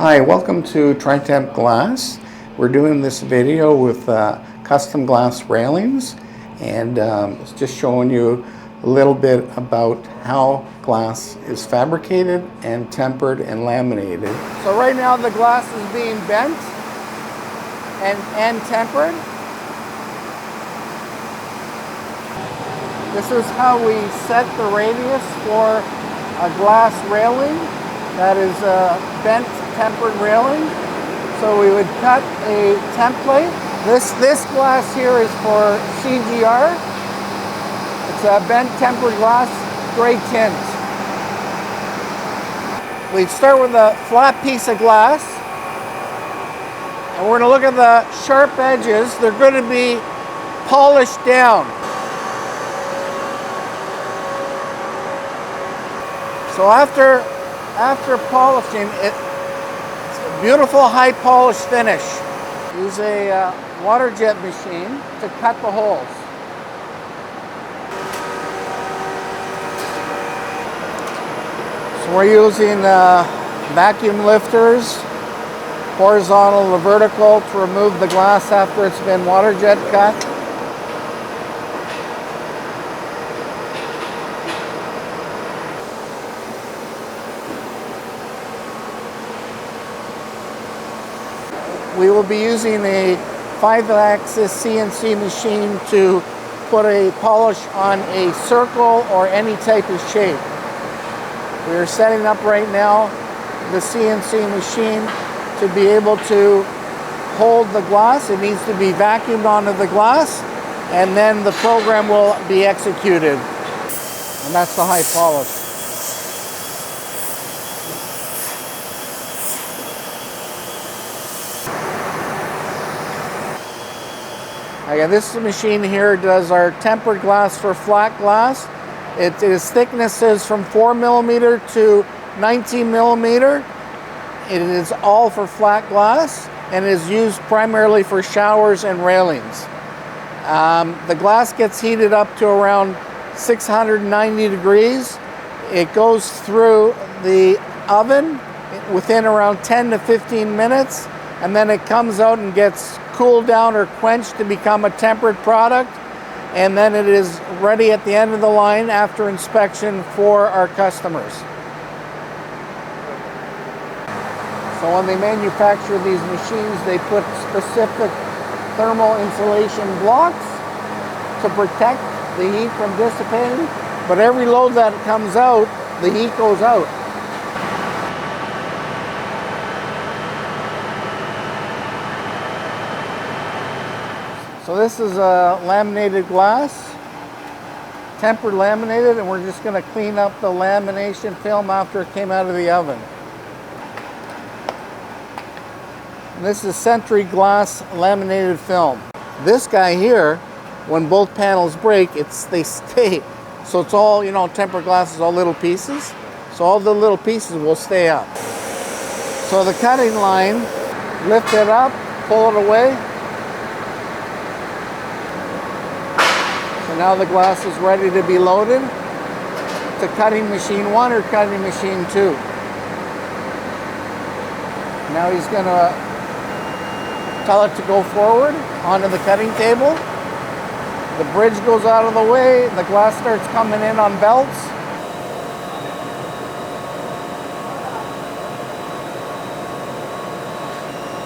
Hi, welcome to Tri-Temp Glass. We're doing this video with custom glass railings, and it's just showing you a little bit about how glass is fabricated and tempered and laminated. So right now the glass is being bent and tempered. This is how we set the radius for a glass railing that is a bent tempered railing. So we would cut a template. This glass here is for CGR. It's a bent tempered glass, gray tint. We'd start with a flat piece of glass, and we're going to look at the sharp edges. They're going to be polished down. So after polishing, it's a beautiful high polish finish. Use a water jet machine to cut the holes. So we're using vacuum lifters, horizontal or vertical, to remove the glass after it's been water jet cut. We will be using a 5-axis CNC machine to put a polish on a circle or any type of shape. We are setting up right now the CNC machine to be able to hold the glass. It needs to be vacuumed onto the glass, and then the program will be executed. And that's the high polish. Again, this machine here does our tempered glass for flat glass. It is thicknesses from 4 millimeter to 19 millimeter. It is all for flat glass and is used primarily for showers and railings. The glass gets heated up to around 690 degrees. It goes through the oven within around 10 to 15 minutes, and then it comes out and gets cooled down or quenched to become a tempered product, and then it is ready at the end of the line after inspection for our customers. So when they manufacture these machines, they put specific thermal insulation blocks to protect the heat from dissipating, but every load that comes out, the heat goes out. So this is a laminated glass, tempered laminated, and we're just going to clean up the lamination film after it came out of the oven. And this is Century Glass laminated film. This guy here, when both panels break, they stay. So it's all, tempered glass is all little pieces. So all the little pieces will stay up. So the cutting line, lift it up, pull it away. So now the glass is ready to be loaded to cutting machine 1 or cutting machine 2. Now he's going to tell it to go forward onto the cutting table. The bridge goes out of the way, the glass starts coming in on belts.